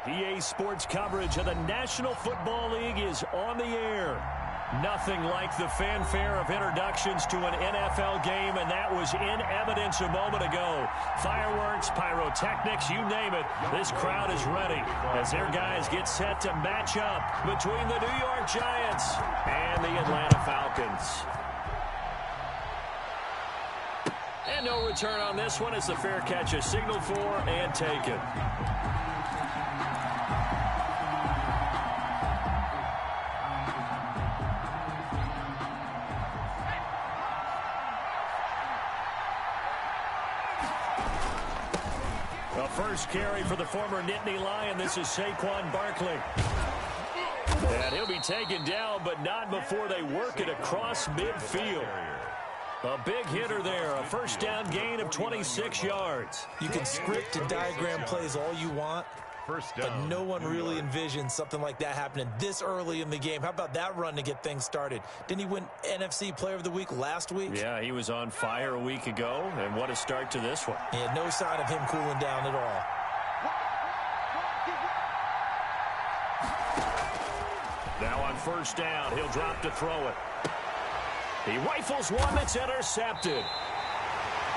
EA Sports coverage of the National Football League is on the air. Nothing like the fanfare of introductions to an NFL game, and that was in evidence a moment ago. Fireworks, pyrotechnics, you name it. This crowd is ready as their guys get set to match up between the New York Giants and the Atlanta Falcons. And no return on this one as the fair catch is signaled for and taken. A first carry for the former Nittany Lion. This is Saquon Barkley. And he'll be taken down, but not before they work it across midfield. A big hitter there, a first down gain of 26 yards. You can script and diagram plays all you want, but no one really envisioned something like that happening this early in the game. How about that run to get things started? Didn't he win NFC Player of the Week last week? Yeah, he was on fire a week ago, and what a start to this one. He had no sign of him cooling down at all. Now on first down, he'll drop to throw it. He rifles one that's intercepted.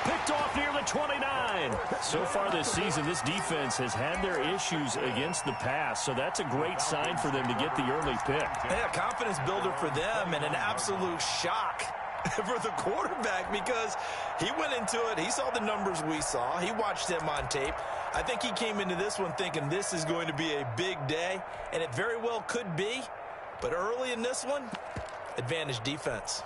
Picked off near the 29. So far this season, this defense has had their issues against the pass, so that's a great sign for them to get the early pick. Yeah, confidence builder for them and an absolute shock for the quarterback because he went into it. He saw the numbers we saw. He watched them on tape. I think he came into this one thinking this is going to be a big day, and it very well could be. But early in this one, advantage defense.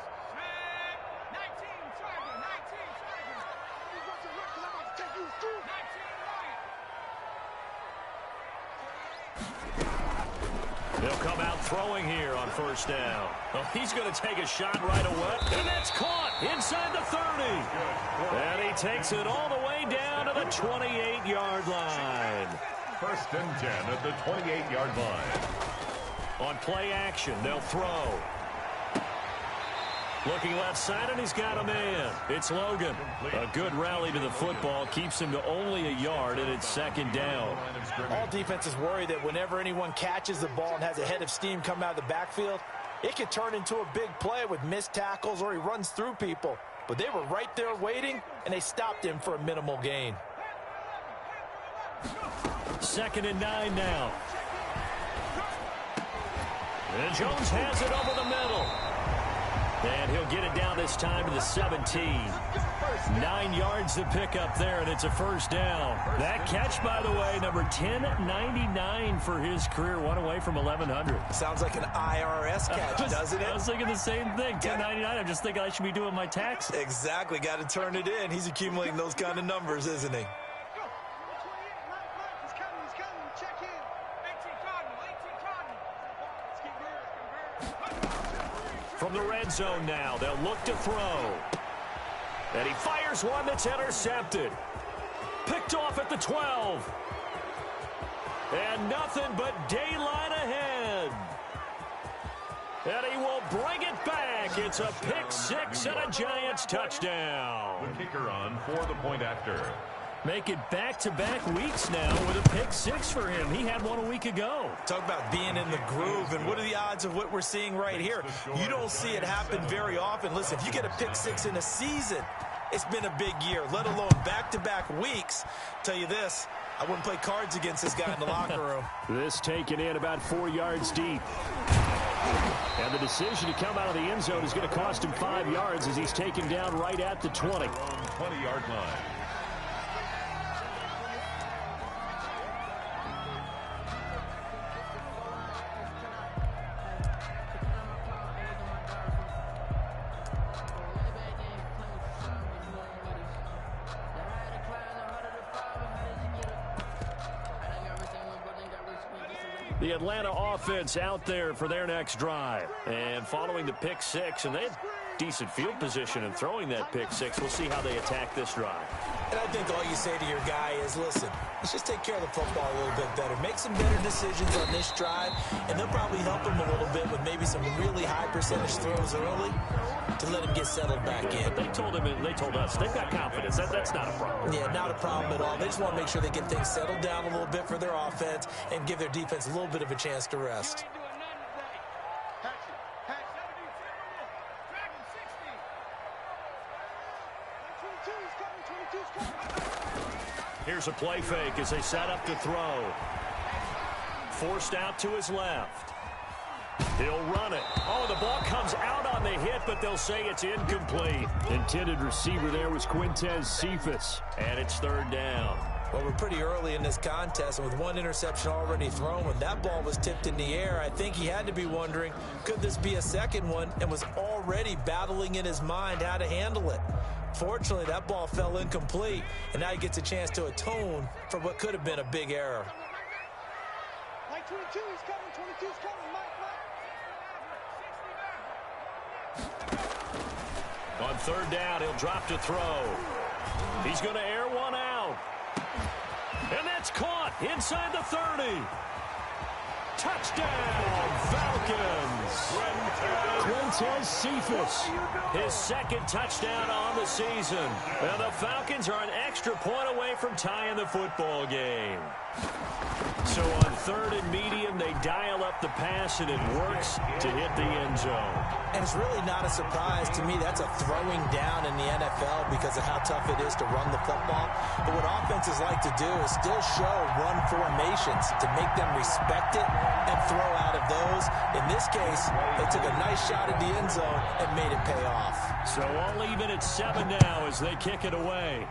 They'll come out throwing here on first down. Oh, he's going to take a shot right away. And that's caught inside the 30. And he takes it all the way down to the 28-yard line. First and 10 at the 28-yard line. On play action, they'll throw. Looking left side, and he's got a man. It's Logan. A good rally to the football keeps him to only a yard, and it's second down. All defenses worry that whenever anyone catches the ball and has a head of steam come out of the backfield, it could turn into a big play with missed tackles or he runs through people. But they were right there waiting, and they stopped him for a minimal gain. Second and 9 now. And Jones has it over the middle. And he'll get it down this time to the 17. 9 yards to pick up there, and it's a first down. That catch, by the way, number 1099 for his career, one away from 1,100. Sounds like an IRS catch, doesn't it? I was thinking the same thing, 1099. I'm just thinking I should be doing my taxes. Exactly, got to turn it in. He's accumulating those kind of numbers, isn't he? From the red zone now, they'll look to throw. And he fires one that's intercepted. Picked off at the 12. And nothing but daylight ahead. And he will bring it back. It's a pick six and a Giants touchdown. The kicker on for the point after. Make it back-to-back weeks now with a pick six for him. He had one a week ago. Talk about being in the groove, and what are the odds of what we're seeing right here? You don't see it happen very often. Listen, if you get a pick six in a season, it's been a big year, let alone back-to-back weeks. Tell you this, I wouldn't play cards against this guy in the locker room. This taken in about 4 yards deep. And the decision to come out of the end zone is going to cost him 5 yards as he's taken down right at the 20. 20-yard line. The Atlanta offense out there for their next drive. And following the pick six, and they had decent field position in throwing that pick six. We'll see how they attack this drive. And I think all you say to your guy is, listen, let's just take care of the football a little bit better. Make some better decisions on this drive, and they'll probably help him a little bit with maybe some really high percentage throws early to let him get settled back in. They told us they've got confidence. That's not a problem. Yeah, not a problem at all. They just want to make sure they get things settled down a little bit for their offense and give their defense a little bit of a chance to rest. Here's a play fake as they set up to throw. Forced out to his left. He'll run it. Oh, the ball comes out on the hit, but they'll say it's incomplete. Intended receiver there was Quintez Cephas, and it's third down. Well, we're pretty early in this contest, and with one interception already thrown, when that ball was tipped in the air, I think he had to be wondering, could this be a second one, and was already battling in his mind how to handle it. Fortunately, that ball fell incomplete, and now he gets a chance to atone for what could have been a big error. Mike 22 is coming, 22 is coming, Mike. On third down, he'll drop to throw. He's going to air one out. And that's caught inside the 30. Touchdown, Falcons. Quintez Cephas, his second touchdown on the season. And the Falcons are an extra point away from tying the football game. So on third and medium, they dial up the pass, and it works to hit the end zone. And it's really not a surprise to me. That's a throwing down in the NFL because of how tough it is to run the football. But what offenses like to do is still show run formations to make them respect it and throw out of those. In this case, they took a nice shot at the end zone and made it pay off. So all even at 7 now as they kick it away.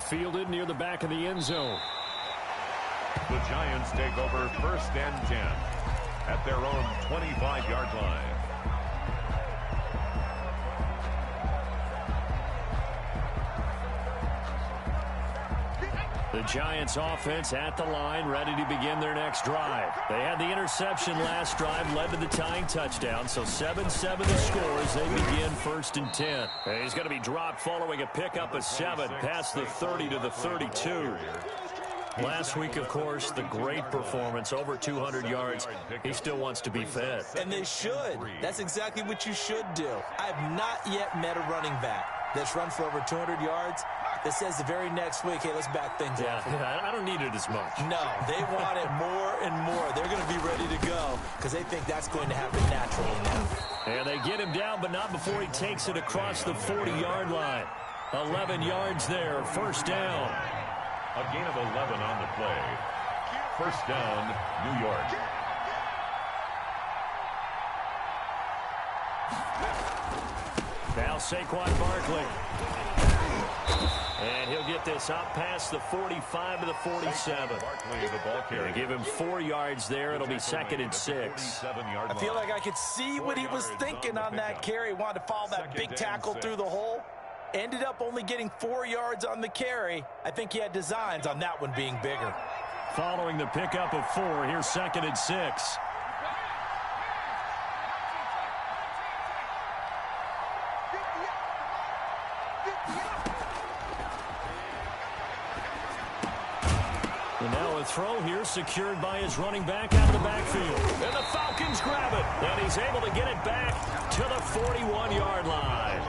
Fielded near the back of the end zone. The Giants take over first and 10 at their own 25-yard line. The Giants offense at the line, ready to begin their next drive. They had the interception last drive, led to the tying touchdown, so 7-7 the score as they begin first and 10. And he's going to be dropped following a pickup of 7 past the 30 to the 32. Last week, of course, the great performance, over 200 yards. He still wants to be fed. And they should. That's exactly what you should do. I have not yet met a running back that's run for over 200 yards that says the very next week, hey, let's back things up. Yeah, I don't need it as much. No, they want it more and more. They're going to be ready to go because they think that's going to happen naturally now. And they get him down, but not before he takes it across the 40-yard line. 11 yards there, first down. A gain of 11 on the play. First down, New York. Now Saquon Barkley. And he'll get this out past the 45 to the 47. Barkley, the ball carrier. They give him 4 yards there. It'll be second and 6. I feel like I could see what he was thinking on that carry. He wanted to follow that big tackle through the hole. Ended up only getting 4 yards on the carry. I think he had designs on that one being bigger. Following the pickup of 4, here's second and 6. And now a throw here secured by his running back out of the backfield. And the Falcons grab it. And he's able to get it back to the 41-yard line.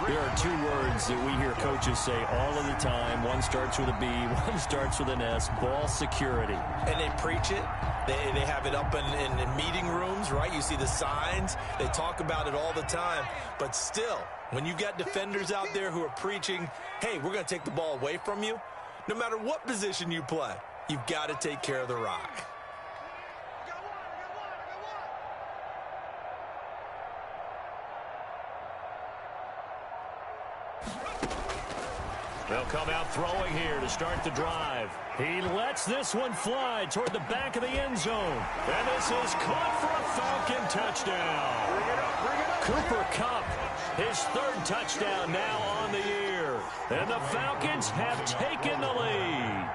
There are 2 words that we hear coaches say all of the time. One starts with a B, one starts with an S, ball security. And they preach it. They have it up in meeting rooms, right? You see the signs. They talk about it all the time. But still, when you got defenders out there who are preaching, hey, we're going to take the ball away from you, no matter what position you play, you've got to take care of the rock. They'll come out throwing here to start the drive. He lets this one fly toward the back of the end zone. And this is caught for a Falcon touchdown. Cooper Kupp, his 3rd touchdown now on the year. And the Falcons have taken the lead.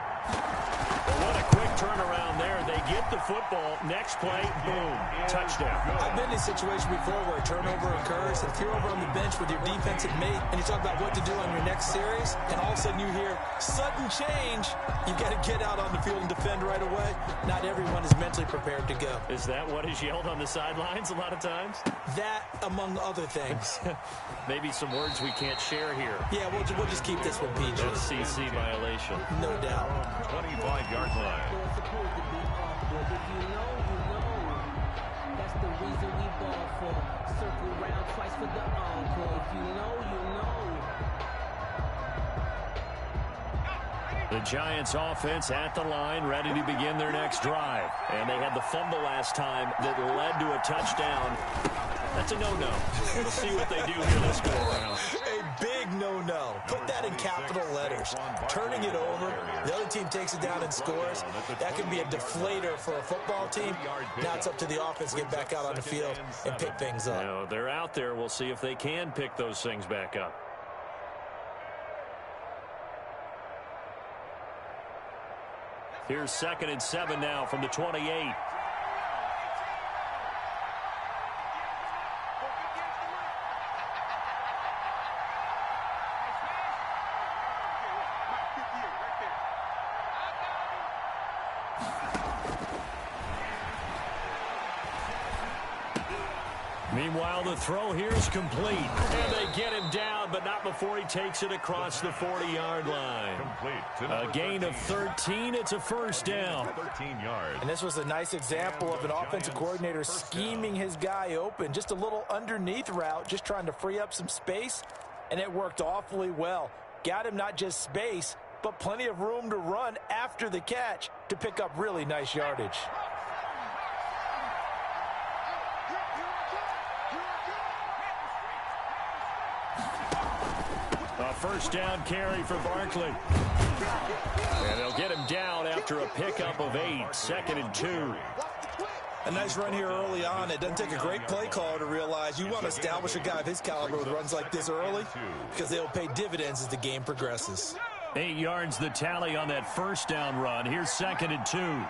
What a quick turnaround there. They get the football. Next play, boom, touchdown. I've been in a situation before where a turnover occurs, and if you're over on the bench with your defensive mate, and you talk about what to do on your next series, and all of a sudden you hear sudden change, you've got to get out on the field and defend right away. Not everyone is mentally prepared to go. Is that what is yelled on the sidelines a lot of times? That, among other things. Maybe some words we can't share here. Yeah, we'll just keep this one PG. FCC violation. No doubt. 25-yard line. If you know, that's the reason we ball for. Circle round twice for the encore. If you know, you know. The Giants offense at the line, ready to begin their next drive. And they had the fumble last time that led to a touchdown. That's a no-no. We'll see what they do here this go around. A big no-no. Put that in capital letters. Turning it over, the other team takes it down and scores. That can be a deflator for a football team. Now it's up to the offense to get back out on the field and pick things up. No, they're out there. We'll see if they can pick those things back up. Here's 2nd and 7 now from the 28. Meanwhile, the throw here is complete. And they get him down, but not before he takes it across the 40-yard line. A gain of 13. It's a first down. 13 yards. And this was a nice example of an offensive coordinator scheming his guy open. Just a little underneath route, just trying to free up some space, and it worked awfully well. Got him not just space, but plenty of room to run after the catch to pick up really nice yardage. A first down carry for Barkley. And they'll get him down after a pickup of 8. 2nd and 2. A nice run here early on. It doesn't take a great play caller to realize you want to establish a guy of his caliber with runs like this early because they'll pay dividends as the game progresses. 8 yards the tally on that first down run. Here's 2nd and 2.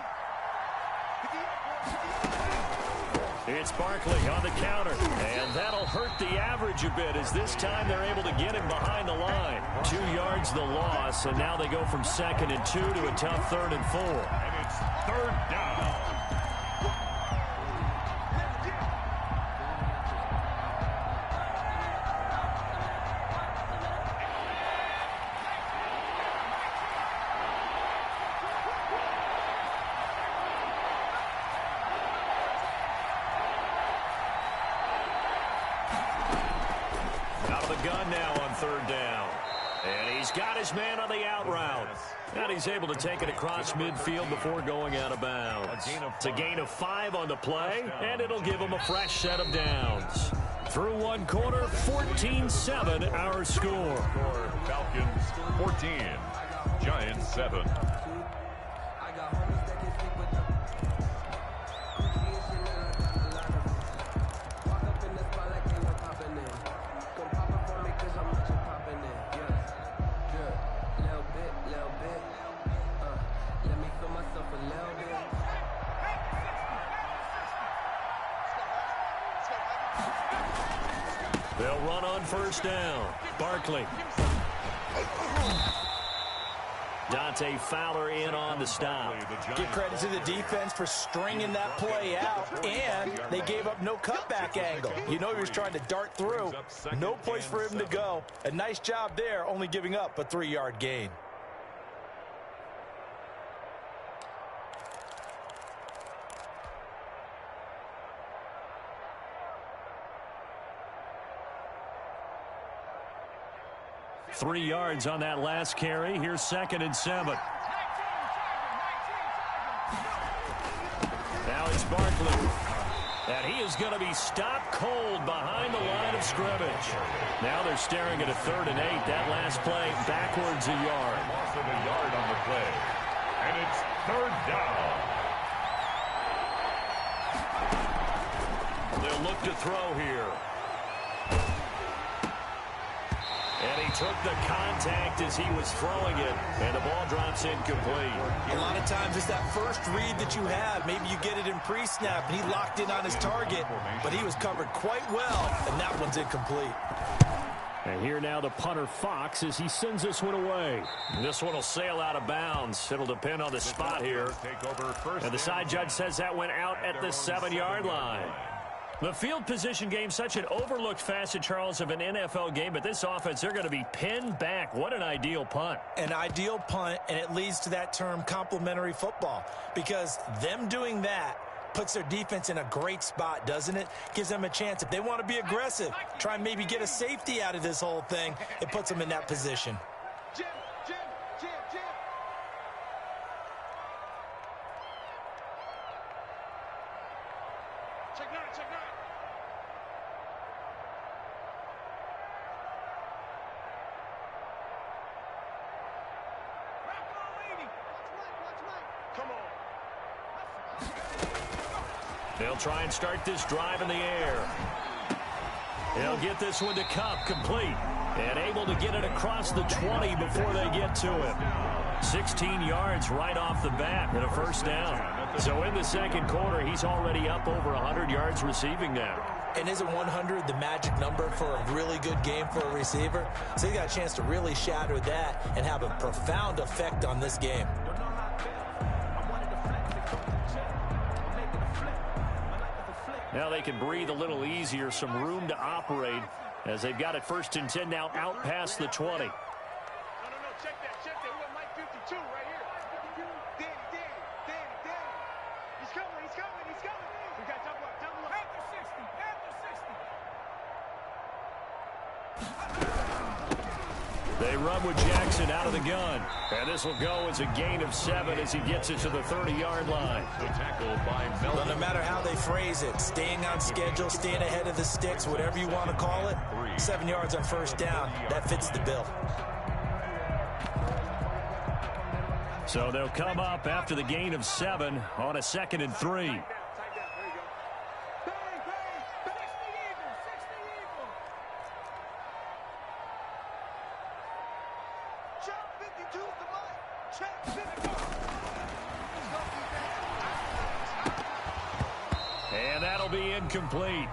It's Barkley on the counter, and that'll hurt the average a bit as this time they're able to get him behind the line. 2 yards the loss, and now they go from 2nd and 2 to a tough 3rd and 4. And it's 3rd down. Gun now on 3rd down. And he's got his man on the out route. And he's able to take it across midfield before going out of bounds. It's a gain of 5 on the play, and it'll give him a fresh set of downs. Through one quarter, 14-7 our score. Falcons 14, Giants 7. They'll run on first down. Barkley. Dante Fowler in on the stop. Give credit to the defense for stringing that play out, and they gave up no cutback angle. You know he was trying to dart through. No place for him to go. A nice job there, only giving up a 3-yard gain. Three yards on that last carry. Here's 2nd and 7. Now it's Barkley. And he is going to be stopped cold behind the line of scrimmage. Now they're staring at a 3rd and 8. That last play backwards a yard. Loss of a yard on the play. And it's 3rd down. They'll look to throw here. And he He took the contact as he was throwing it, and the ball drops incomplete. A lot of times it's that first read that you have. Maybe you get it in pre-snap, and he locked in on his target, but he was covered quite well, and that one's incomplete. And here now the punter Fox as he sends this one away. This one will sail out of bounds. It'll depend on the spot here. And the side judge says that went out at the 7-yard line. The field position game, such an overlooked facet, Charles, of an NFL game, but this offense, they're going to be pinned back. What an ideal punt. An ideal punt, and it leads to that term complementary football, because them doing that puts their defense in a great spot, doesn't it? Gives them a chance. If they want to be aggressive, try and maybe get a safety out of this whole thing, it puts them in that position. Jim. Check nine. Watch Mike. Come on. They'll try and start this drive in the air. They'll get this one to Cup, complete, and able to get it across the 20 before they get to him. 16 yards right off the bat and a first down. So in the second quarter, he's already up over 100 yards receiving now. And isn't 100 the magic number for a really good game for a receiver? So he got a chance to really shatter that and have a profound effect on this game. Now they can breathe a little easier, some room to operate as they've got it 1st and 10 now out past the 20. No, check that. We got Mike 52 right here. Danny. He's coming. We got double up. After 60. They run with Jackson out of the gun. And this will go as a gain of 7 as he gets it to the 30-yard line. The tackle by Melvin. Well, no matter how they phrase it, staying on schedule, staying ahead of the sticks, whatever you want to call it, 7 yards on first down, that fits the bill. So they'll come up after the gain of 7 on a 2nd and 3. Tight down. There you go. Bang. 60 Eagle. Check 52 to Mike. Check 54. And that'll be incomplete.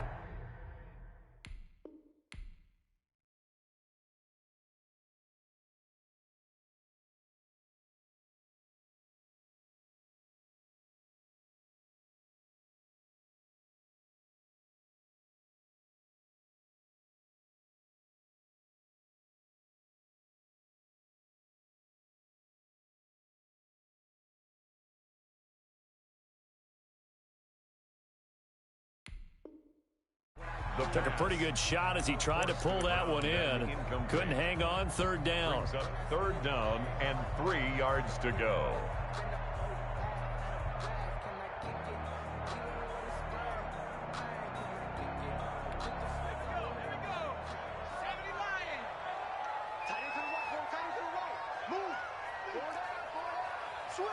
Took a pretty good shot as he tried to pull that one in. Couldn't hang on 3rd down. 3rd down and 3 yards to go. Switch.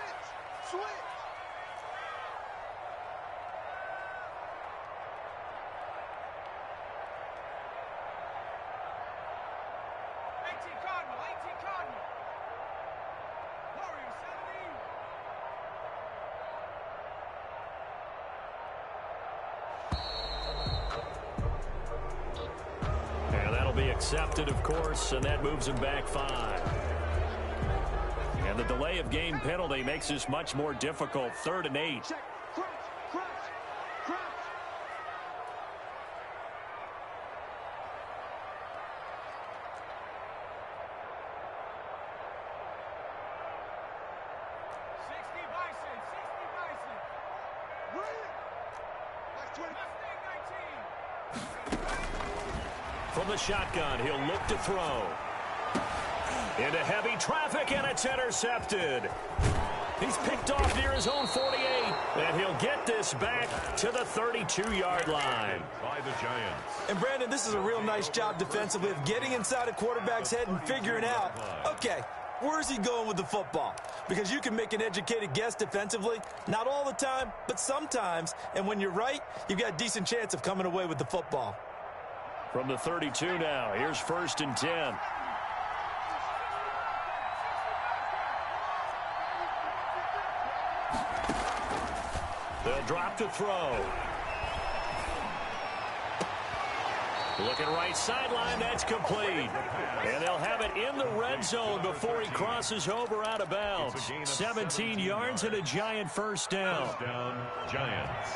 Be accepted, of course, and that moves him back 5. And the delay of game penalty makes this much more difficult. 3rd and 8. Check. Crunch. From the shotgun, he'll look to throw. Into heavy traffic, and it's intercepted. He's picked off near his own 48, and he'll get this back to the 32-yard line. By the Giants. And, Brandon, this is a real nice job defensively of getting inside a quarterback's head and figuring out, okay, where's he going with the football? Because you can make an educated guess defensively, not all the time, but sometimes. And when you're right, you've got a decent chance of coming away with the football. From the 32 now, here's 1st and 10. They'll drop to throw. Looking right sideline, that's complete. And they'll have it in the red zone before he crosses over out of bounds. 17 yards and a Giant first down. First down, Giants.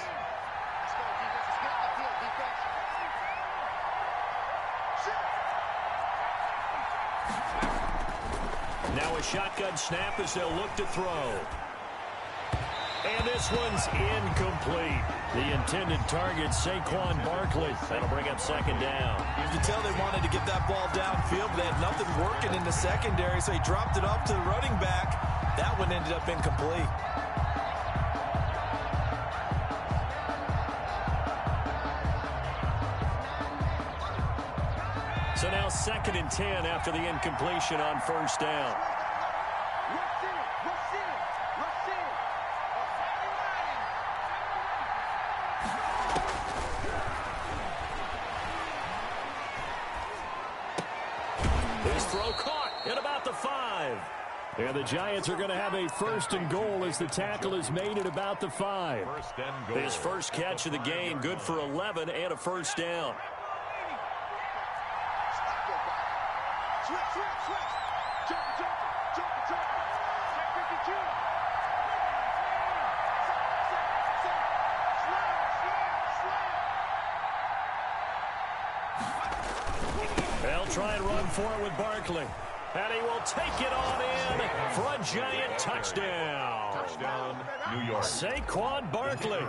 Now a shotgun snap as they'll look to throw. And this one's incomplete. The intended target, Saquon Barkley. That'll bring up second down. You can tell they wanted to get that ball downfield, but they had nothing working in the secondary, so he dropped it off to the running back. That one ended up incomplete. So now 2nd and 10 after the incompletion on first down. His throw caught at about the 5. And the Giants are going to have a 1st and goal as the tackle is made at about the 5. First and goal. His first catch of the game, good for 11 and a first down. They'll try and run for it with Barkley. And he will take it on in for a Giant touchdown. Touchdown, New York. Saquon Barkley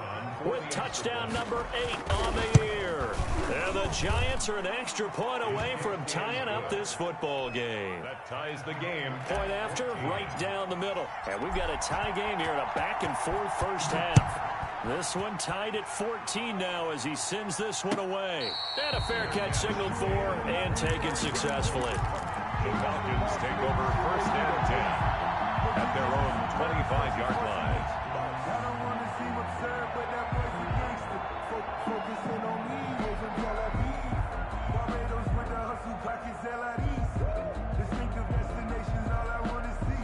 with touchdown number 8 on the year. And the Giants are an extra point away from tying up this football game. That ties the game. Point after, right down the middle. And we've got a tie game here in a back-and-forth first half. This one tied at 14 now as he sends this one away. And a fair catch signaled for and taken successfully. The Falcons take over 1st and 10 at their own 25-yard line. I don't want to seem absurd, but that boy's a gangster. Focusing on me, over Tel Aviv. Barbados with the hustle, pockets LIDs. Distinctive destinations, all I want to see.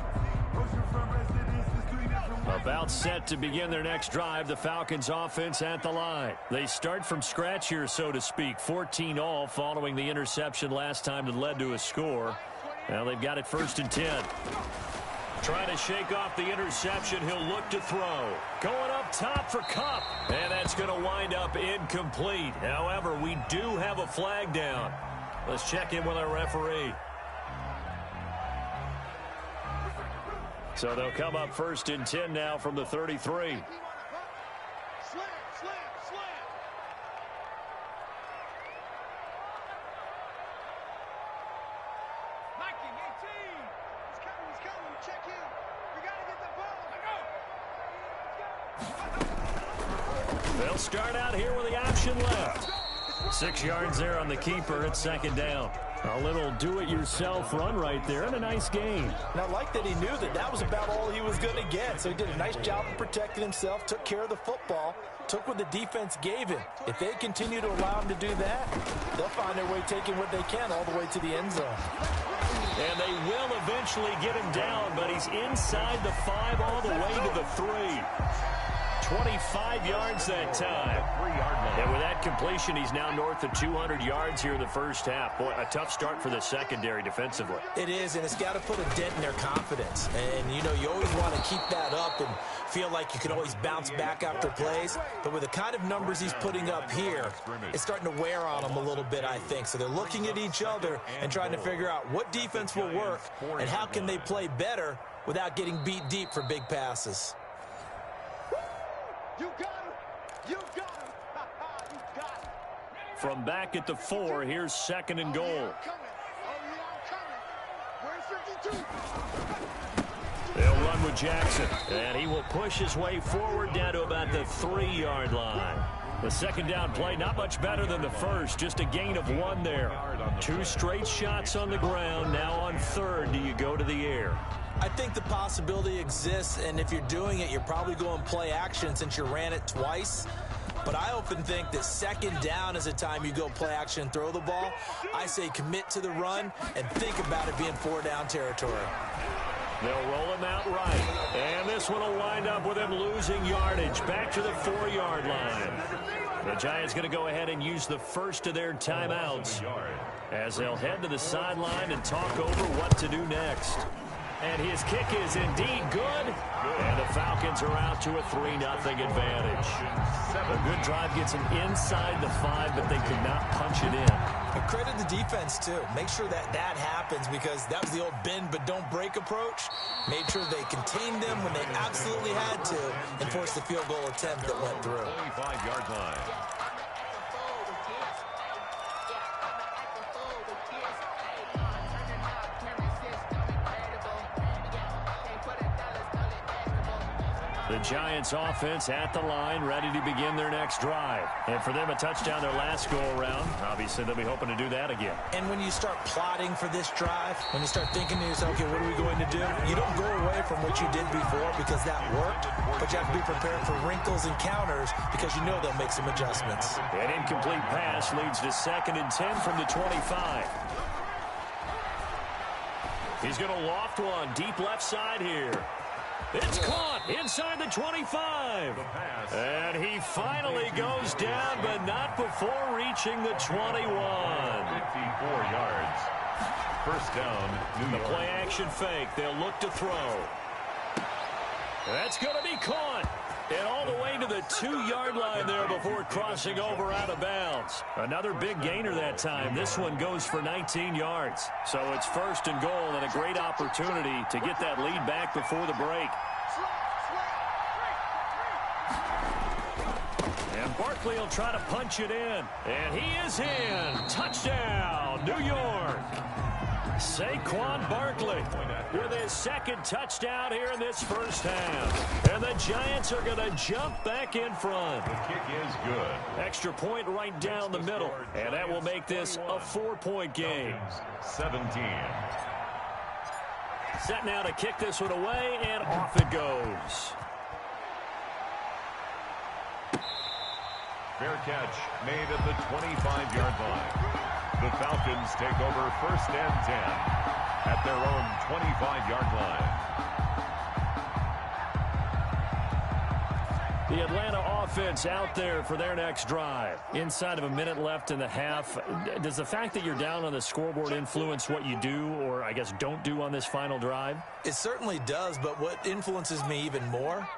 Oceanfront residences, 3 different. About set to begin their next drive, the Falcons offense at the line. They start from scratch here, so to speak. 14 all following the interception last time that led to a score. Now they've got it 1st and 10. Trying to shake off the interception. He'll look to throw. Going up top for Kupp. And that's going to wind up incomplete. However, we do have a flag down. Let's check in with our referee. So they'll come up 1st and 10 now from the 33. They'll start out here with the option left. 6 yards there on the keeper at 2nd down. A little do-it-yourself run right there and a nice gain. And I like that he knew that that was about all he was going to get. So he did a nice job of protecting himself, took care of the football, took what the defense gave him. If they continue to allow him to do that, they'll find their way taking what they can all the way to the end zone. And they will eventually get him down, but he's inside the 5 all the way to the 3. 25 yards that time. And with that completion, he's now north of 200 yards here in the first half. Boy, a tough start for the secondary defensively. It is, and it's got to put a dent in their confidence. And, you know, you always want to keep that up and feel like you can always bounce back after plays. But with the kind of numbers he's putting up here, it's starting to wear on them a little bit, I think. So they're looking at each other and trying to figure out what defense will work and how can they play better without getting beat deep for big passes. You got him! You got him! You got him! From back at the 4, here's 2nd and goal. Oh, yeah, I'm coming. Where's 52? They'll run with Jackson, and he will push his way forward down to about the 3-yard line. The 2nd down play, not much better than the first, just a gain of 1 there. 2 straight shots on the ground. Now on 3rd, do you go to the air? I think the possibility exists, and if you're doing it, you're probably going play action since you ran it twice. But I often think that 2nd down is a time you go play action and throw the ball. I say commit to the run and think about it being 4-down territory. They'll roll him out right. And this one will wind up with him losing yardage. Back to the 4-yard line. The Giants going to go ahead and use the first of their timeouts as they'll head to the sideline and talk over what to do next. And his kick is indeed good. And the Falcons are out to a 3-0 advantage. A good drive gets them inside the 5, but they could not punch it in. And credit the defense, too. Make sure that happens because that was the old bend but don't break approach. Made sure they contained them when they absolutely had to and forced the field goal attempt that went through. 25-yard line. The Giants offense at the line, ready to begin their next drive. And for them, a touchdown their last go-around. Obviously, they'll be hoping to do that again. And when you start plotting for this drive, when you start thinking to yourself, okay, what are we going to do? You don't go away from what you did before because that worked, but you have to be prepared for wrinkles and counters because you know they'll make some adjustments. An incomplete pass leads to 2nd and 10 from the 25. He's going to loft one deep left side here. It's caught inside the 25. And he finally goes down, but not before reaching the 21. 54 yards. First down, New York. The play action fake. They'll look to throw. That's going to be caught. And all the way to the 2-yard line there before crossing over out of bounds. Another big gainer that time. This one goes for 19 yards. So it's 1st and goal and a great opportunity to get that lead back before the break. And Barkley will try to punch it in. And he is in. Touchdown, New York. Saquon Barkley with his 2nd touchdown here in this first half. And the Giants are going to jump back in front. The kick is good. Extra point right down the middle. And that will make this a 4-point game. 17. Set now to kick this one away, and off it goes. Fair catch made at the 25-yard line. The Falcons take over 1st and 10 at their own 25-yard line. The Atlanta offense out there for their next drive. Inside of a minute left in the half. Does the fact that you're down on the scoreboard influence what you do or, I guess, don't do on this final drive? It certainly does, but what influences me even more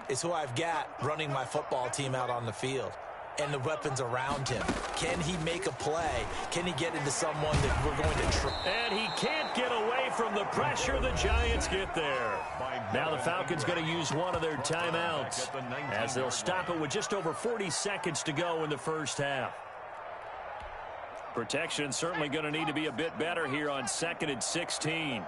is who I've got running my football team out on the field and the weapons around him. Can he make a play? Can he get into someone that we're going to try? And he can't get away from the pressure. The Giants get there. Now the Falcons going to use one of their timeouts as they'll stop it with just over 40 seconds to go in the first half. Protection certainly going to need to be a bit better here on 2nd and 16.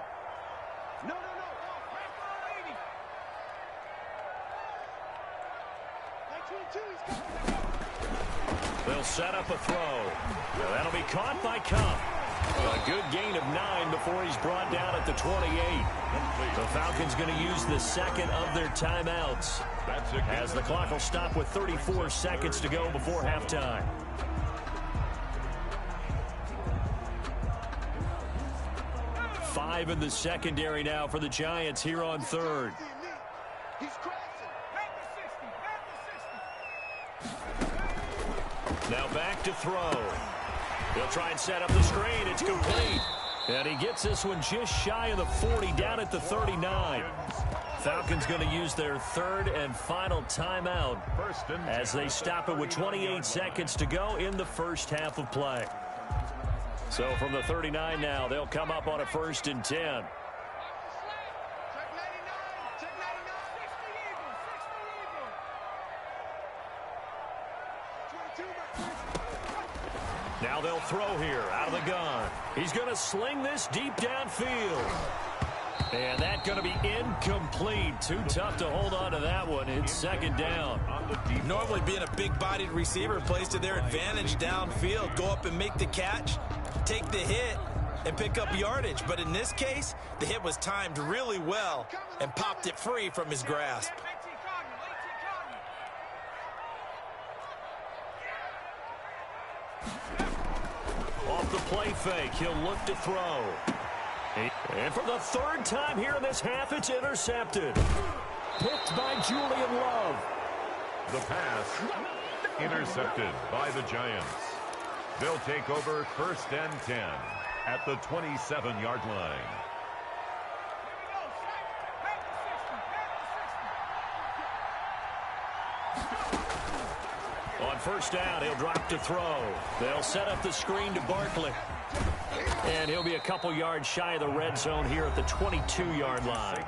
They'll set up a throw. Now that'll be caught by Cup. A good gain of 9 before he's brought down at the 28. The Falcons going to use the 2nd of their timeouts as the clock will stop with 34 seconds to go before halftime. Five in the secondary now for the Giants here on 3rd. Now back to throw. He'll try and set up the screen. It's complete. And he gets this one just shy of the 40, down at the 39. Falcons going to use their 3rd and final timeout as they stop it with 28 seconds to go in the first half of play. So from the 39 now, they'll come up on a 1st and 10. Now they'll throw here out of the gun. He's going to sling this deep downfield. And that's going to be incomplete. Too tough to hold on to that one. It's 2nd down. Normally being a big-bodied receiver plays to their advantage downfield. Go up and make the catch, take the hit, and pick up yardage. But in this case, the hit was timed really well and popped it free from his grasp. Off the play fake, he'll look to throw. And for the third time here in this half, it's intercepted. Picked by Julian Love. The pass intercepted by the Giants. They'll take over 1st and 10 at the 27-yard line. On 1st down, he'll drop to throw. They'll set up the screen to Barkley. And he'll be a couple yards shy of the red zone here at the 22-yard line.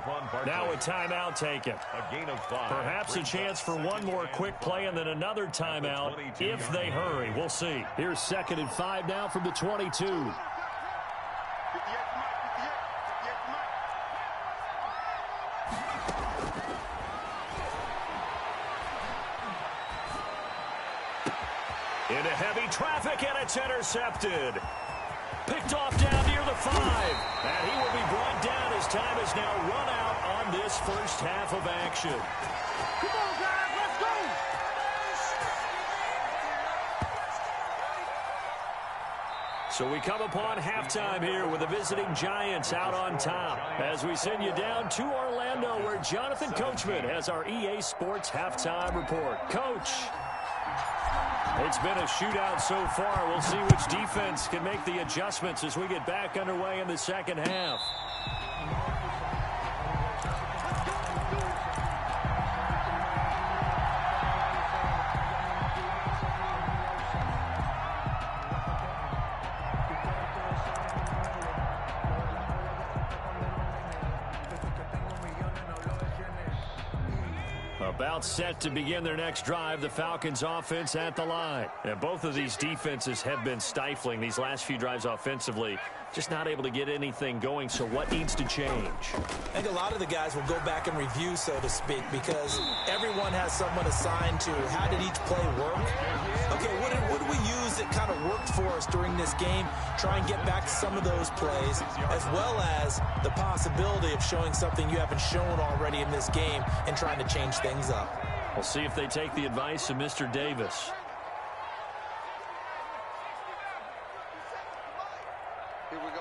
Now a timeout taken. A gain of 5. Perhaps a chance for one more quick play and then another timeout if they hurry. We'll see. Here's 2nd and 5 now from the 22. Into heavy traffic, and it's intercepted. Picked off down near the 5. And he will be brought down as time has now run out on this first half of action. Come on, guys, let's go! So we come upon halftime here with the visiting Giants out on top. As we send you down to Orlando, where Jonathan Coachman has our EA Sports halftime report. Coach. It's been a shootout so far. We'll see which defense can make the adjustments as we get back underway in the second half. About set to begin their next drive, the Falcons offense at the line. And both of these defenses have been stifling these last few drives offensively. Just not able to get anything going, so what needs to change? I think a lot of the guys will go back and review, so to speak, because everyone has someone assigned to how did each play work. Okay, what did we use that kind of worked for us during this game? Try and get back to some of those plays, as well as the possibility of showing something you haven't shown already in this game and trying to change things up. We'll see if they take the advice of Mr. Davis. Here we go.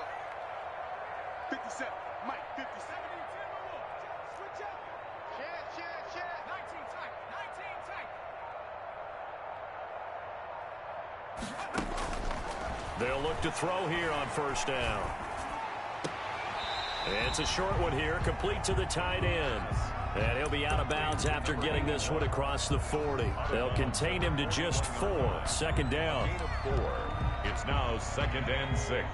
57. Mike, 57. Switch up. Share. 19 tight. 19 tight. They'll look to throw here on 1st down. And it's a short one here, complete to the tight end. And he'll be out of bounds after getting this one across the 40. They'll contain him to just 4. 2nd down. Gain of 4. It's now 2nd and 6.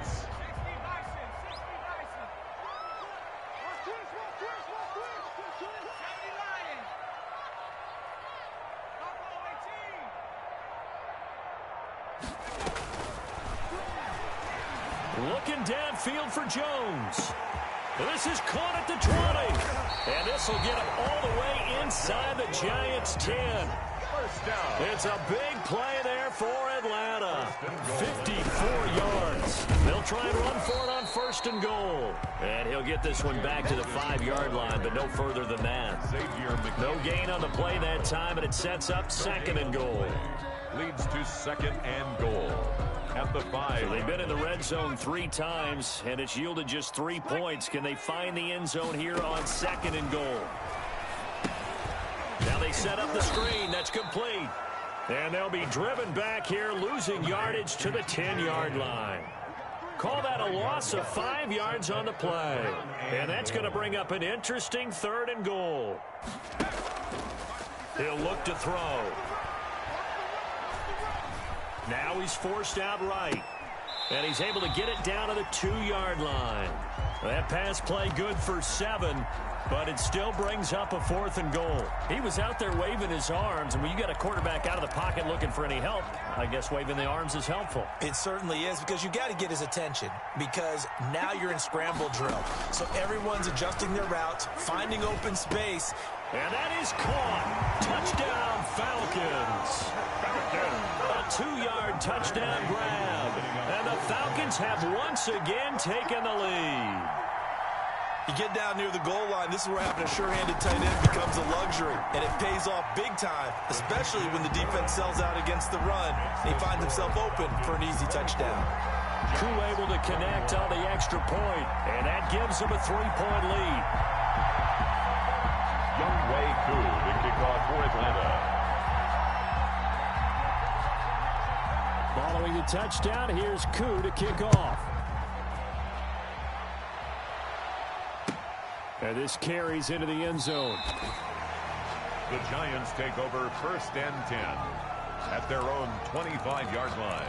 Looking downfield for Jones. This is caught at the 20. And this will get him all the way inside the Giants' 10. 1st down. It's a big play there for Atlanta. 54 yards. They'll try and run for it on 1st and goal. And he'll get this one back to the 5-yard line, but no further than that. No gain on the play that time, and it sets up 2nd and goal. Leads to 2nd and goal at the 5. So they've been in the red zone 3 times, and it's yielded just 3 points. Can they find the end zone here on 2nd and goal? Now they set up the screen. That's complete. And they'll be driven back here, losing yardage to the 10-yard line. Call that a loss of 5 yards on the play. And that's going to bring up an interesting 3rd and goal. He'll look to throw. Now he's forced out right. And he's able to get it down to the 2-yard line. That pass play good for 7, but it still brings up a 4th and goal. He was out there waving his arms, and when you got a quarterback out of the pocket looking for any help, I guess waving the arms is helpful. It certainly is, because you got to get his attention, because now you're in scramble drill. So everyone's adjusting their routes, finding open space. And that is caught. Touchdown, Falcons. A 2-yard touchdown grab. And the Falcons have once again taken the lead. You get down near the goal line, this is where having a sure-handed tight end becomes a luxury, and it pays off big time, especially when the defense sells out against the run, and he finds himself open for an easy touchdown. Koo able to connect on the extra point, and that gives him a 3-point lead. Younghoe Koo to kick off for Atlanta. Following the touchdown, here's Koo to kick off. And this carries into the end zone. The Giants take over 1st and 10 at their own 25-yard line.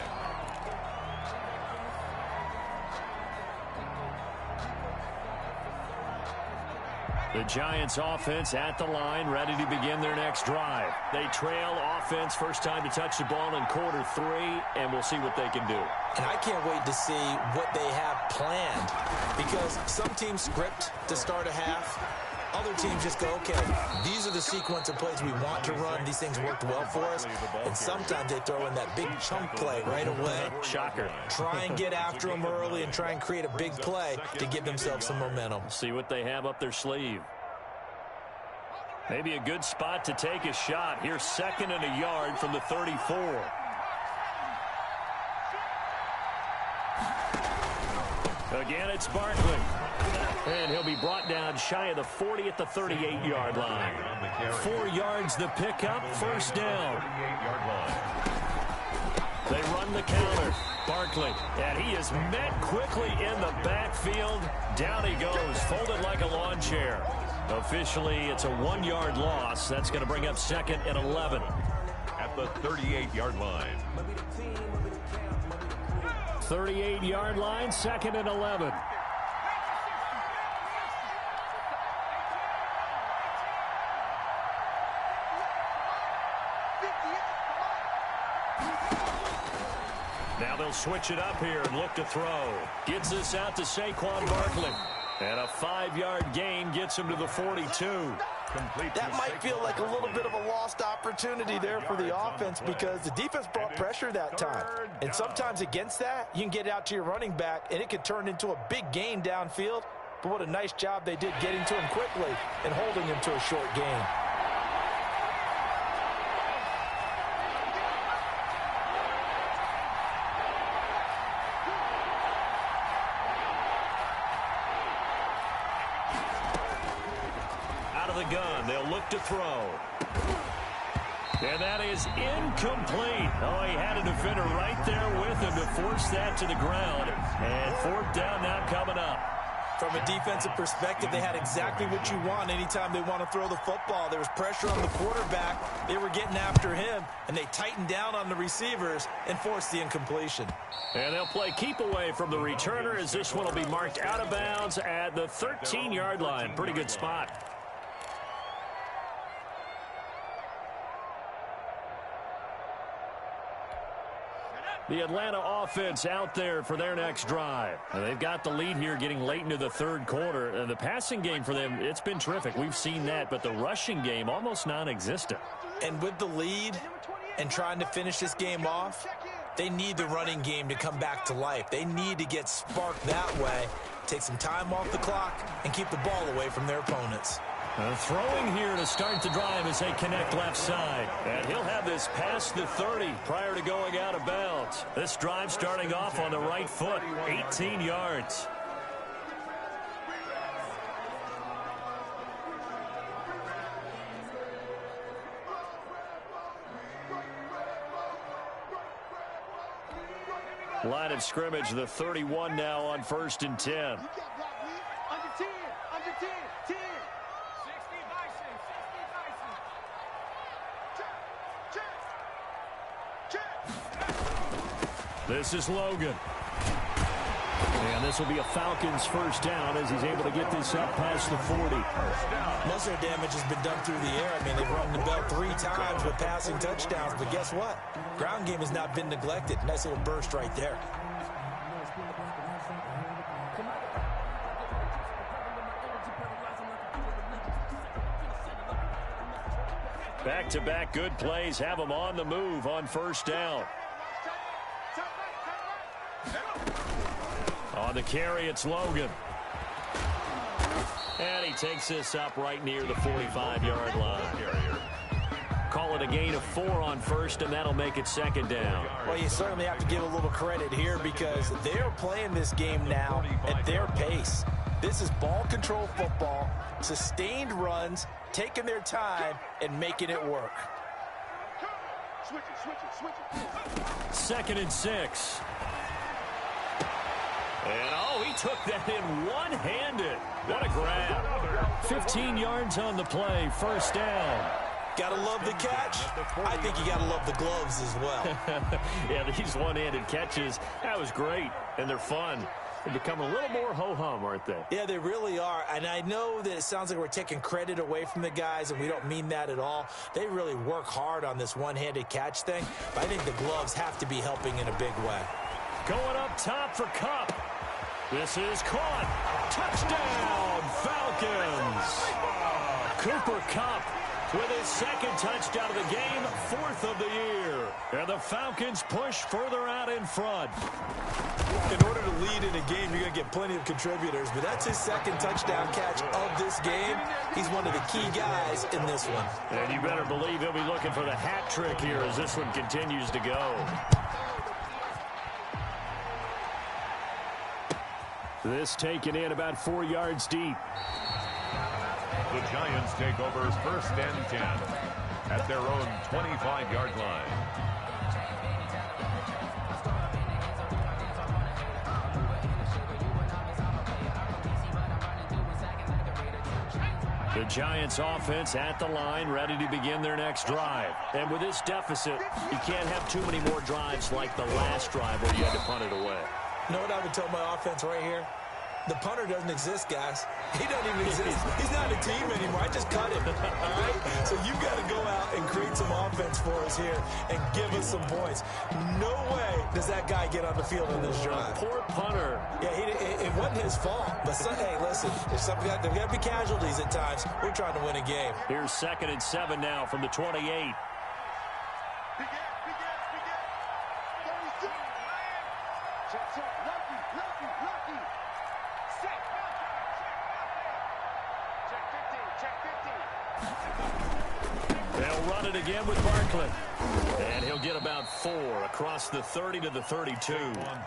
The Giants offense at the line, ready to begin their next drive. They trail offense, first time to touch the ball in Q3, and we'll see what they can do. And I can't wait to see what they have planned, because some teams script to start a half. Other teams just go, okay, these are the sequence of plays we want to run. These things worked well for us. And sometimes they throw in that big chunk play right away. Shocker. Try and get after them early and try and create a big play to give themselves some momentum. See what they have up their sleeve. Maybe a good spot to take a shot. Here's 2nd and a yard from the 34. Again, it's Barkley. And he'll be brought down shy of the 40 at the 38-yard line. 4 yards the pickup, first down. They run the counter. Barkley, and he is met quickly in the backfield. Down he goes, folded like a lawn chair. Officially, it's a 1-yard loss. That's going to bring up 2nd and 11. At the 38-yard line. 38-yard line, 2nd and 11. Now they'll switch it up here and look to throw. Gets this out to Saquon Barkley. And a 5-yard gain gets him to the 42. That might feel like a little bit of a lost opportunity there for the offense, because the defense brought pressure that time. And sometimes against that, you can get out to your running back, and it could turn into a big gain downfield. But what a nice job they did getting to him quickly and holding him to a short gain. Gun. They'll look to throw. And that is incomplete. Oh, he had a defender right there with him to force that to the ground. And 4th down now coming up. From a defensive perspective, they had exactly what you want anytime they want to throw the football. There was pressure on the quarterback. They were getting after him, and they tightened down on the receivers and forced the incompletion. And they'll play keep away from the returner, as this one will be marked out of bounds at the 13-yard line. Pretty good spot. The Atlanta offense out there for their next drive. And they've got the lead here getting late into the 3rd quarter. And the passing game for them, it's been terrific. We've seen that. But the rushing game, almost non-existent. And with the lead and trying to finish this game off, they need the running game to come back to life. They need to get sparked that way, take some time off the clock, and keep the ball away from their opponents. Throwing here to start the drive as they connect left side. And he'll have this past the 30 prior to going out of bounds. This drive starting off on the right foot, 18 yards. Line of scrimmage, the 31 now on 1st and 10. Under 10, under 10, 10. This is Logan. And this will be a Falcons first down as he's able to get this up past the 40. Most of their damage has been done through the air. I mean, they've rung the bell 3 times with passing touchdowns. But guess what? Ground game has not been neglected. Nice little burst right there. Back-to-back good plays have them on the move on first down. On the carry, it's Logan. And he takes this up right near the 45-yard line. Call it a gain of 4 on first, and that'll make it second down. Well, you certainly have to give a little credit here because they're playing this game now at their pace. This is ball control football, sustained runs, taking their time, and making it work. Switch it. Second and 6. And, oh, he took that in one-handed. What a grab. 15 yards on the play, first down. Gotta love the catch. I think you gotta love the gloves as well. Yeah, these one-handed catches, that was great, and they're fun. They're becoming a little more ho-hum, aren't they? Yeah, they really are. And I know that it sounds like we're taking credit away from the guys, and we don't mean that at all. They really work hard on this one-handed catch thing, but I think the gloves have to be helping in a big way. Going up top for Kupp. This is caught. Touchdown, Falcons. Cooper Kupp with his second touchdown of the game, 4th of the year. And the Falcons push further out in front. In order to lead in a game, you're going to get plenty of contributors, but that's his second touchdown catch of this game. He's one of the key guys in this one. And you better believe he'll be looking for the hat trick here as this one continues to go. This taken in about 4 yards deep. The Giants take over first and 10 at their own 25-yard line. The Giants offense at the line, ready to begin their next drive. And with this deficit, you can't have too many more drives like the last drive where you had to punt it away. You know what I would tell my offense right here? The punter doesn't exist, guys. He doesn't even exist. He's not a team anymore. I just cut him, all right? So you've got to go out and create some offense for us here and give us some points. No way does that guy get on the field in this drive. Poor punter. Yeah, it wasn't his fault. But, hey, listen, there's got to be casualties at times. We're trying to win a game. Here's 2nd and 7 now from the 28. Lucky. Check 50. They'll run it again with Barkley. And he'll get about 4 across the 30 to the 32.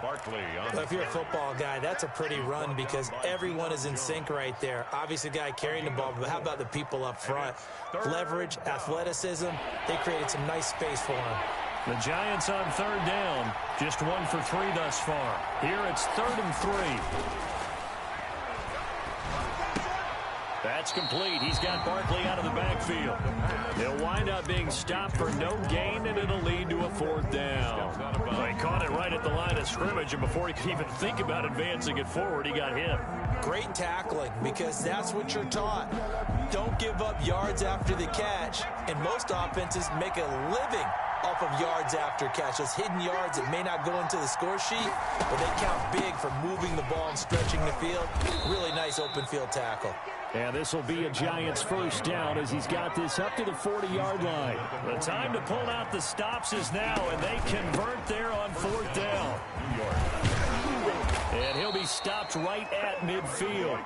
Well, if you're a football guy, that's a pretty run because everyone is in sync right there. Obviously, the guy carrying the ball, but how about the people up front? Leverage, athleticism, they created some nice space for him. The Giants on 3rd down. Just 1 for 3 thus far. Here it's 3rd and 3. That's complete. He's got Barkley out of the backfield. He'll wind up being stopped for no gain, and it'll lead to a 4th down. Well, he caught it right at the line of scrimmage, and before he could even think about advancing it forward, he got hit. Great tackling because that's what you're taught. Don't give up yards after the catch, and most offenses make a living off of yards after catch. Those hidden yards that may not go into the score sheet, but they count big for moving the ball and stretching the field. Really nice open field tackle. And this will be a Giants 1st down as he's got this up to the 40-yard line. The time to pull out the stops is now, and they convert there on 4th down. And he'll be stopped right at midfield.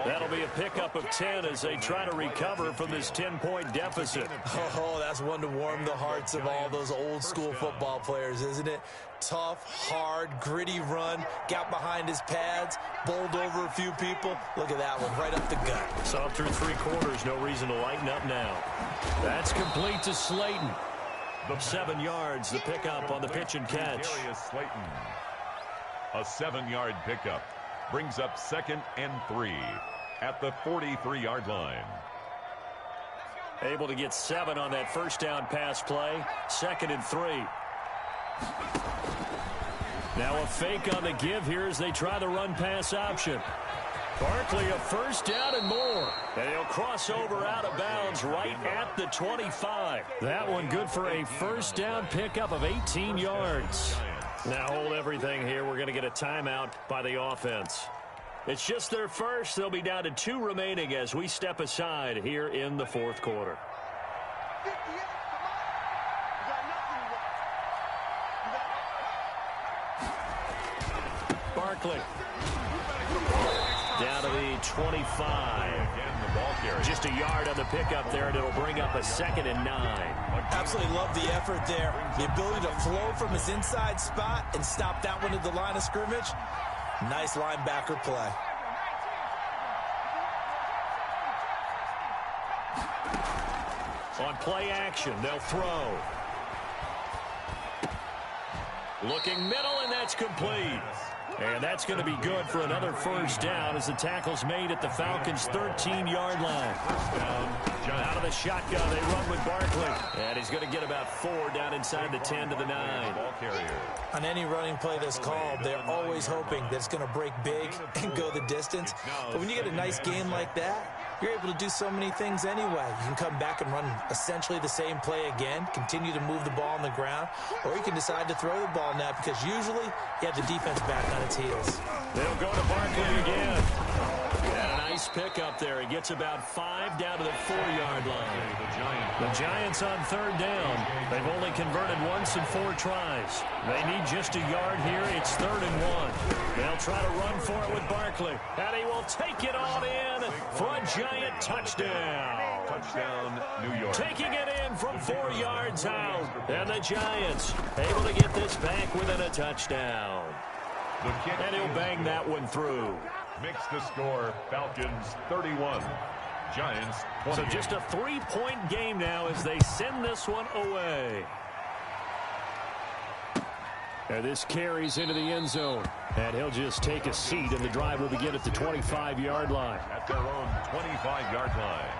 That'll be a pickup of 10 as they try to recover from this 10-point deficit. Oh, that's one to warm the hearts of all those old-school football players, isn't it? Tough, hard, gritty run, got behind his pads, bowled over a few people. Look at that one, right up the gut. Saw through 3 quarters, no reason to lighten up now. That's complete to Slayton. 7 yards, the pickup on the pitch and catch. Slayton. A 7-yard pickup brings up 2nd and 3 at the 43-yard line. Able to get 7 on that 1st down pass play. 2nd and 3. Now a fake on the give here as they try the run-pass option. Barkley a 1st down and more. And he'll cross over out of bounds right at the 25. That one good for a 1st down pickup of 18 yards. Now hold everything here. We're going to get a timeout by the offense. It's just their first. They'll be down to 2 remaining as we step aside here in the 4th quarter. 58, come on. You got nothing left. Barkley. Down to the 25. Just a yard on the pickup there, and it'll bring up a 2nd and 9. Absolutely love the effort there. The ability to flow from his inside spot and stop that one at the line of scrimmage. Nice linebacker play. On play action, they'll throw. Looking middle, and that's complete. And that's going to be good for another first down as the tackle's made at the Falcons' 13-yard line. Out of the shotgun, they run with Barkley. And he's going to get about 4 down inside the 10 to the 9. On any running play that's called, they're always hoping that it's going to break big and go the distance. But when you get a nice game like that, you're able to do so many things anyway. You can come back and run essentially the same play again, continue to move the ball on the ground, or you can decide to throw the ball now because usually you have the defense back on its heels. They'll go to Barkley again. And a nice pickup there. He gets about 5 down to the 4-yard line. The Giants on 3rd down. They've only converted once in 4 tries. They need just a yard here. It's 3rd and 1. They'll try to run for it with Barkley. And he will take it on in for a Giant touchdown. Touchdown, New York. Taking it in from 4 yards out. And the Giants able to get this back within a touchdown. And he'll bang that one through. Makes the score Falcons 31, Giants 20. So just a 3-point game now as they send this one away. And this carries into the end zone. And he'll just take a seat, and the drive will begin at the 25-yard line. At their own 25-yard line.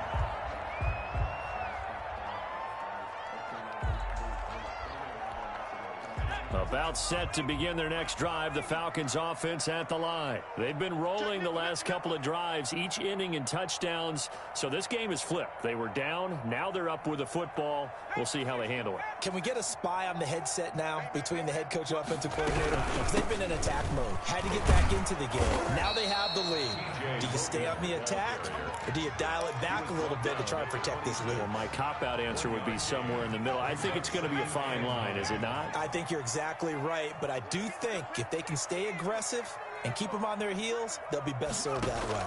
About set to begin their next drive, the Falcons offense at the line. They've been rolling the last couple of drives, each inning in touchdowns. So this game is flipped. They were down. Now they're up with the football. We'll see how they handle it. Can we get a spy on the headset now between the head coach and offensive coordinator? Because they've been in attack mode. Had to get back into the game. Now they have the lead. Do you stay on the attack, or do you dial it back a little bit to try and protect this lead? Well, my cop-out answer would be somewhere in the middle. I think it's going to be a fine line, is it not? I think you're exactly right, but I do think if they can stay aggressive and keep them on their heels, they'll be best served that way.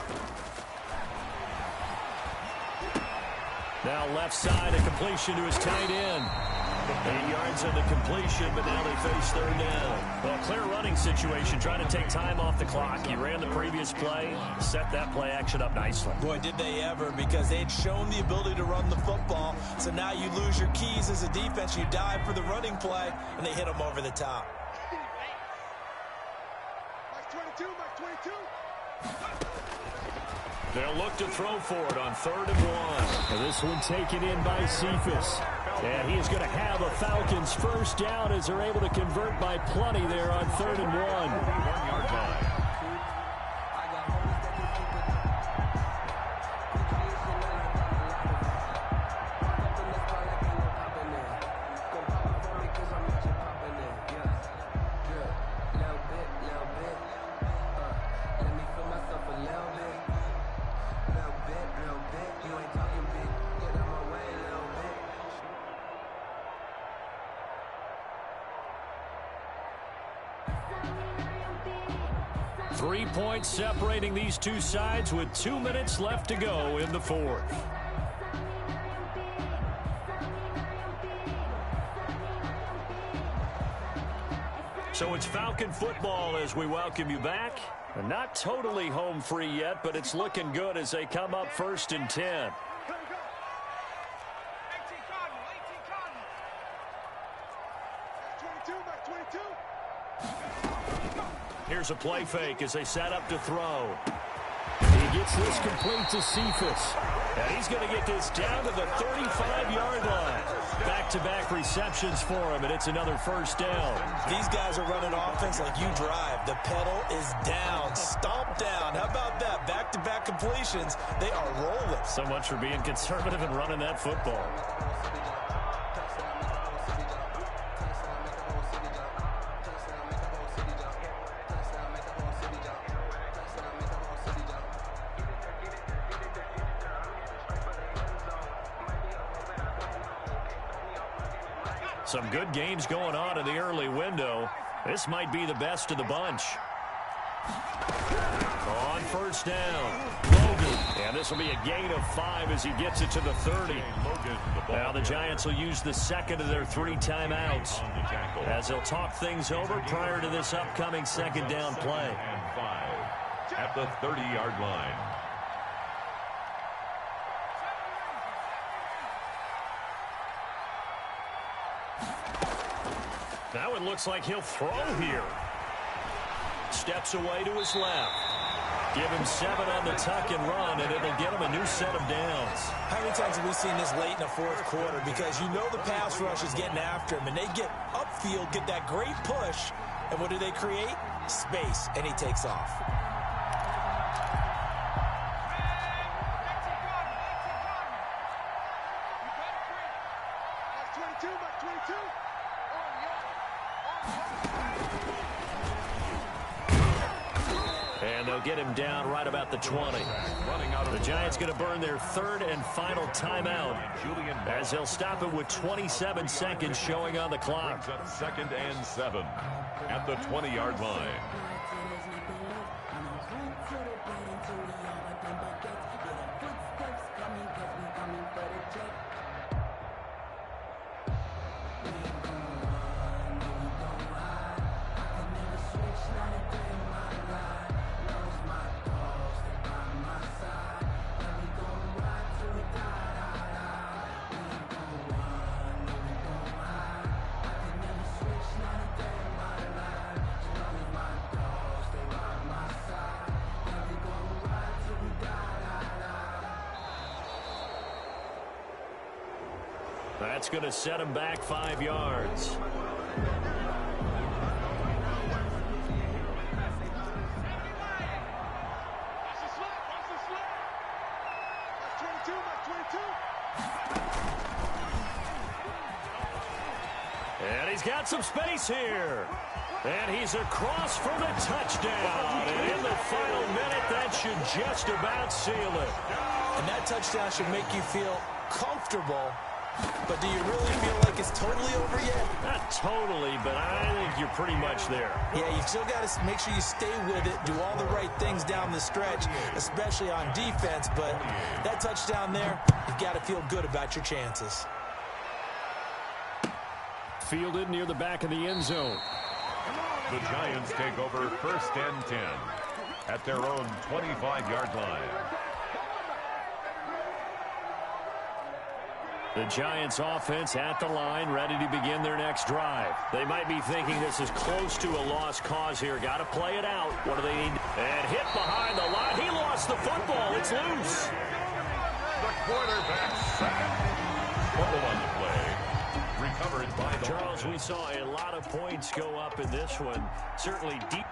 Now left side, a completion to his tight end. 8 yards on the completion, but now they face 3rd down. Well, clear running situation, trying to take time off the clock. He ran the previous play, set that play action up nicely. Boy, did they ever, because they'd shown the ability to run the football. So now you lose your keys as a defense. You dive for the running play, and they hit them over the top. Mike 22, Mike 22. They'll look to throw for it on 3rd and 1. And this one taken in by Cephas. And he is going to have a Falcons first down as they're able to convert by plenty there on 3rd and 1. 1-yard line. Three points separating these two sides with 2 minutes left to go in the 4th. So it's Falcon football as we welcome you back. Not totally home free yet, but it's looking good as they come up 1st and 10. Here's a play fake as they set up to throw. He gets this complete to Cephas. And he's going to get this down to the 35-yard line. Back-to-back receptions for him, and it's another first down. These guys are running offense like you drive. The pedal is down, stomp down. How about that? Back-to-back completions. They are rolling. So much for being conservative and running that football. Some good games going on in the early window. This might be the best of the bunch. On first down, Logan. And this will be a gain of 5 as he gets it to the 30. Now the Giants will use the second of their 3 timeouts as they'll talk things over prior to this upcoming second down play. And 5 at the 30-yard line. Now it looks like he'll throw here. Steps away to his left. Give him 7 on the tuck and run, and it'll get him a new set of downs. How many times have we seen this late in the fourth quarter? Because you know the pass rush is getting after him, and they get upfield, get that great push, and what do they create? Space, and he takes off. And they'll get him down right about the 20. The Giants going to burn their 3rd and final timeout as they'll stop it with 27 seconds showing on the clock. 2nd and 7 at the 20-yard line. That's going to set him back 5 yards. And he's got some space here. And he's across for the touchdown. And in the final minute, that should just about seal it. And that touchdown should make you feel comfortable. But do you really feel like it's totally over yet? Not totally, but I think you're pretty much there. Yeah, you still got to make sure you stay with it, do all the right things down the stretch, especially on defense. But that touchdown there, you've got to feel good about your chances. Fielded near the back of the end zone. The Giants take over 1st and 10 at their own 25-yard line. The Giants offense at the line, ready to begin their next drive. They might be thinking this is close to a lost cause here. Got to play it out. What do they need? And hit behind the line. He lost the football. It's loose. The quarterback sack. Bubble on the play. Recovered by the Charles, we saw a lot of points go up in this one. Certainly deep.